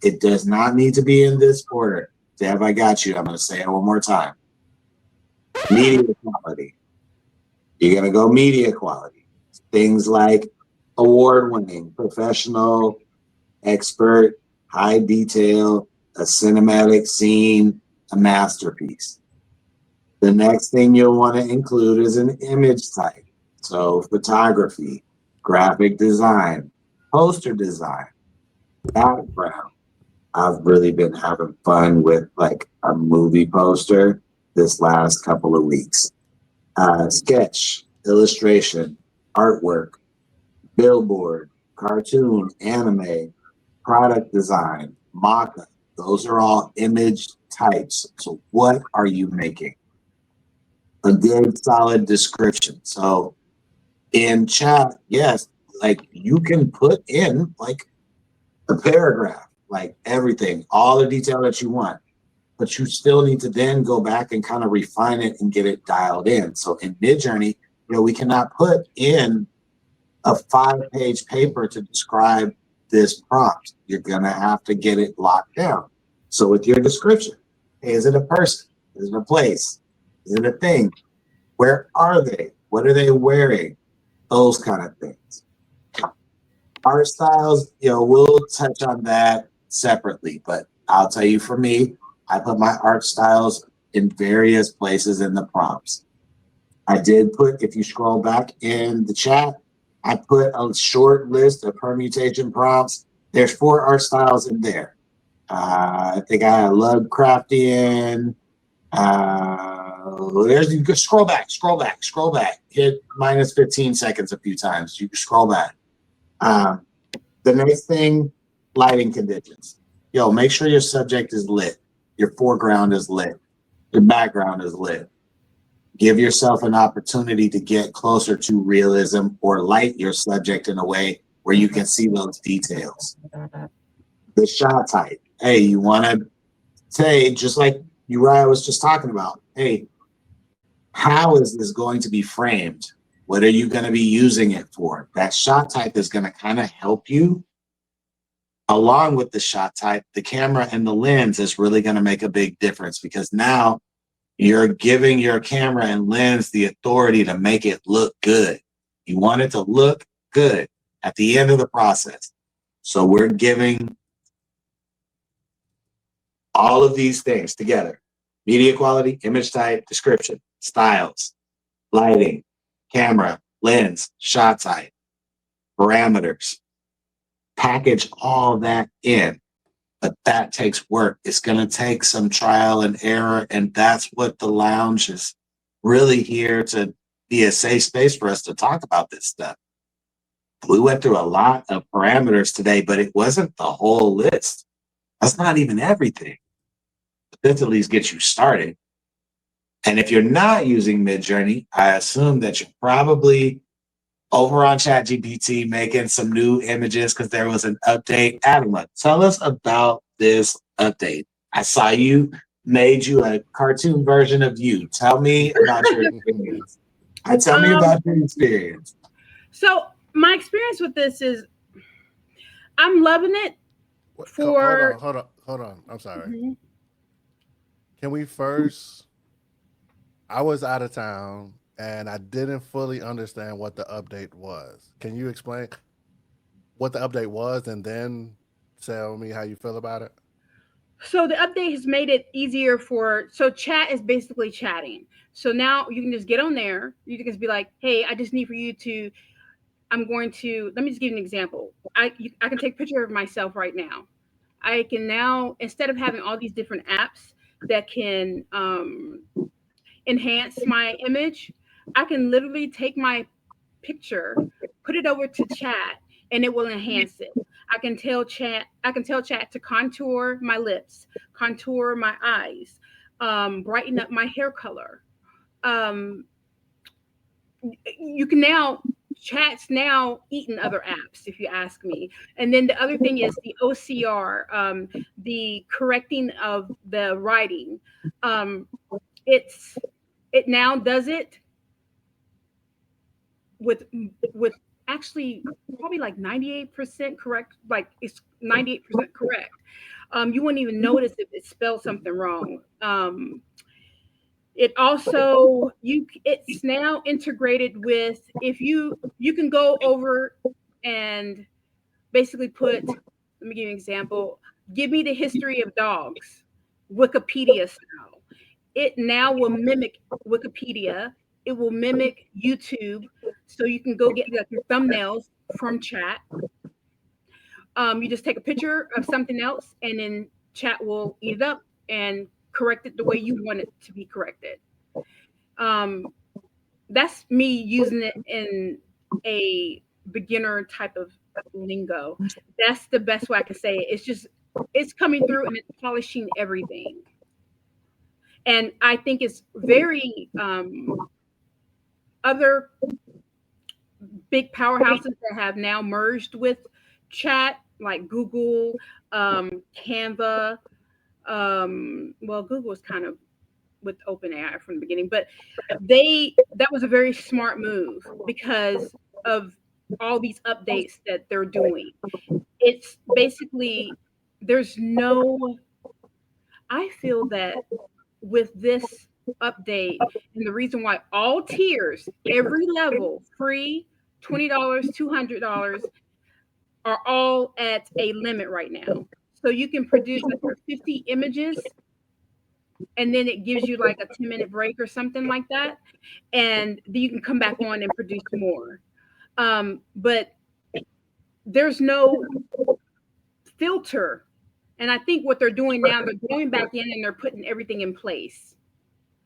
It does not need to be in this order. Deb, I got you. I'm going to say it one more time. Media quality. You're going to go media quality. Things like award-winning, professional, expert, high detail, a cinematic scene, a masterpiece. The next thing you'll want to include is an image type. So photography, graphic design, poster design, background. I've really been having fun with like a movie poster this last couple of weeks. Sketch, illustration, artwork, billboard, cartoon, anime, product design, mock-up. Those are all image types. So what are you making? A good solid description. So in chat, yes, like you can put in like a paragraph, like everything, all the detail that you want, but you still need to then go back and kind of refine it and get it dialed in. So in Midjourney, we cannot put in a 5-page paper to describe this prompt. You're gonna have to get it locked down. So with your description, hey, is it a person? Is it a place? Is it a thing? Where are they? What are they wearing? Those kind of things. Art styles, we'll touch on that separately, but I'll tell you for me, I put my art styles in various places in the prompts. I did put, if you scroll back in the chat, I put a short list of permutation prompts. There's 4 art styles in there. I think I love Craftian. There's, you can scroll back. Hit minus 15 seconds a few times. You can scroll back. The next thing, lighting conditions. Make sure your subject is lit. Your foreground is lit. Your background is lit. Give yourself an opportunity to get closer to realism or light your subject in a way where you can see those details. The shot type. Hey, you want to say, just like Uriah was just talking about, hey, how is this going to be framed? What are you going to be using it for? That shot type is going to kind of help you. Along with the shot type, the camera and the lens is really going to make a big difference, because now you're giving your camera and lens the authority to make it look good. You want it to look good at the end of the process. So we're giving all of these things together: media quality, image type, description, styles, lighting, camera, lens, shot type, parameters. Package all that in. But that takes work. It's going to take some trial and error. And that's what the lounge is really here to be a safe space for us to talk about this stuff. We went through a lot of parameters today, but it wasn't the whole list. That's not even everything. But this at least gets you started. And if you're not using Midjourney, I assume that you're probably over on ChatGPT making some new images because there was an update. Adama, tell us about this update. I saw you made you a cartoon version of you. Tell me about your experience. Tell me about your experience. So my experience with this is I'm loving it. Hold on. I'm sorry. Mhm. Can we first? I was out of town and I didn't fully understand what the update was. Can you explain what the update was and then tell me how you feel about it? So the update has made it easier so chat is basically chatting. So now you can just get on there. You can just be like, hey, I just need for you to, let me just give you an example. I can take a picture of myself right now. I can now, instead of having all these different apps that can enhance my image, I can literally take my picture, put it over to chat, and it will enhance it. I can tell chat to contour my lips, contour my eyes, brighten up my hair color. Um, you can now chat's now eaten other apps, if you ask me. And then the other thing is the OCR, the correcting of the writing. Um, it's it now does it with with actually probably like 98% correct, like it's 98% correct. You wouldn't even notice if it spelled something wrong. It also it's now integrated with, if you can go over and basically put, let me give you an example. Give me the history of dogs, Wikipedia style. It now will mimic Wikipedia. It will mimic YouTube. So you can go get like your thumbnails from chat. You just take a picture of something else, and then chat will eat it up and correct it the way you want it to be corrected. Um, that's me using it in a beginner type of lingo. That's the best way I can say it. It's just, it's coming through and it's polishing everything. And I think it's very other big powerhouses that have now merged with chat, like Google, Canva. Well, Google was kind of with OpenAI from the beginning, but that was a very smart move because of all these updates that they're doing. It's basically, there's no, I feel that with this update, and the reason why all tiers, every level, free, $20, $200, are all at a limit right now. So you can produce like 50 images, and then it gives you like a 10-minute break or something like that. And then you can come back on and produce more. But there's no filter. And I think what they're doing now, they're going back in and they're putting everything in place.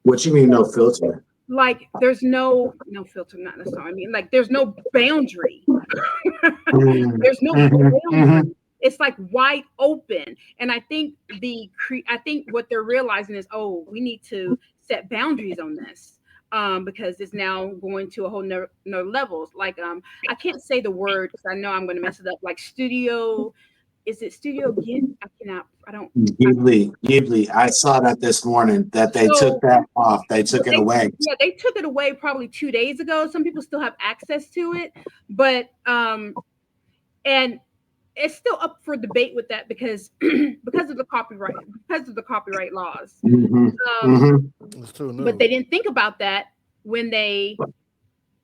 What you mean, no filter? Like there's no filter, not necessarily. I mean, like there's no boundary. There's no boundary. It's like wide open. And I think I think what they're realizing is, oh, we need to set boundaries on this. Because it's now going to a whole nother levels. Like I can't say the word because I know I'm going to mess it up. Like studio, is it studio? I cannot. I don't. Ghibli. I saw that this morning that they took that off. They took it away. Yeah, they took it away probably 2 days ago. Some people still have access to it, but and it's still up for debate with that because of the copyright laws. It's too new. But they didn't think about that when they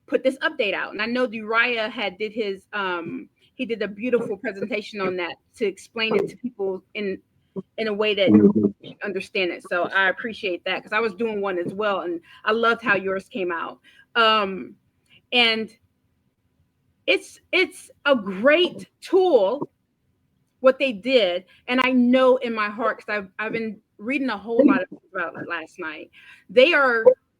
put this update out. And I know Uriah did his he did a beautiful presentation on that to explain it to people in a way that you understand it. So I appreciate that because I was doing one as well, and I loved how yours came out. And it's a great tool what they did, and I know in my heart because I've been reading a whole lot about it last night.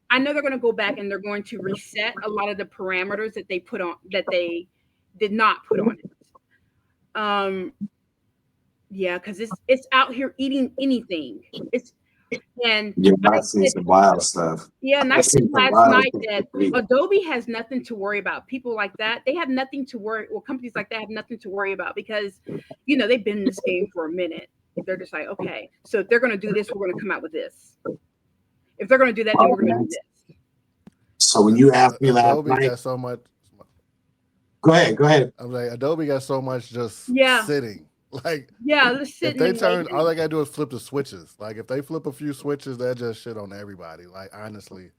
I know they're going to go back and they're going to reset a lot of the parameters that they did not put on it. Yeah, because it's out here eating anything. I've seen some wild stuff. Yeah, and I said last night that Adobe has nothing to worry about. People like that, they have nothing to worry. Well, companies like that have nothing to worry about because, they've been in this game for a minute. They're just like, okay, so if they're going to do this, we're going to come out with this. If they're going to do that, then we're going to do this. So when you asked me last Adobe night, got so much. Go ahead. I'm like, Adobe got so much just sitting. Like, let's sit. If they turn, all they gotta do is flip the switches. Like, if they flip a few switches, they just shit on everybody. Like, honestly,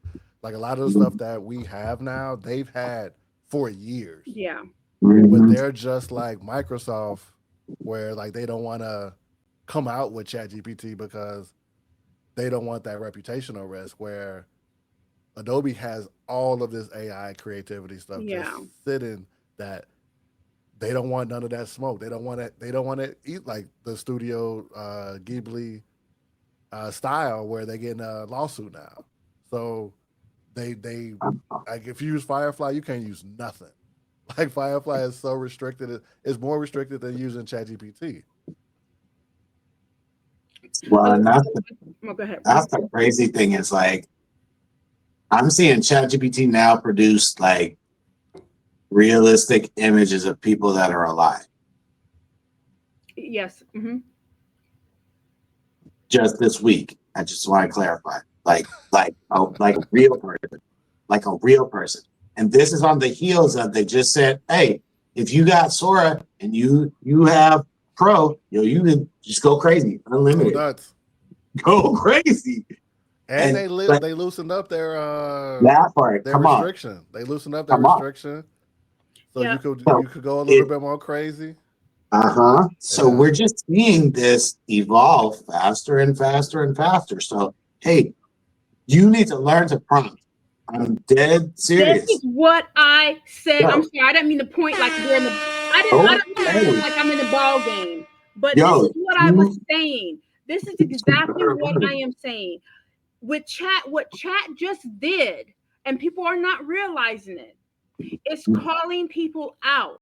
like a lot of the stuff that we have now, they've had for years. Yeah. But they're just like Microsoft, where like they don't want to come out with ChatGPT because they don't want that reputational risk. Where Adobe has all of this AI creativity stuff just sitting that. They don't want none of that smoke. They don't want it. They don't want to eat like the studio Ghibli style where they get in a lawsuit now. So they like if you use Firefly, you can't use nothing. Like Firefly is so restricted. It's more restricted than using ChatGPT. Well, and that's that's the crazy thing is like I'm seeing ChatGPT now produce like realistic images of people that are alive. Yes. Just this week, I just want to clarify, like a real person, and this is on the heels of they just said, hey, if you got Sora and you have Pro, you can just go crazy, Go unlimited, nuts. go crazy. And But they loosened up that part, their come on, restriction. They loosened up their come on. restriction, so Yeah. So you could go a little it, bit more crazy. So Yeah. we're just seeing this evolve faster and faster and faster. So hey, you need to learn to prompt. I'm dead This is serious. what I said. I'm Yo, sorry, I didn't mean to point like we're in the. I don't mean to point okay, like I'm in the ball game. But this yo, is what I was you saying. This is exactly what I am saying. With chat, what chat just did, and people are not realizing it, it's calling people out.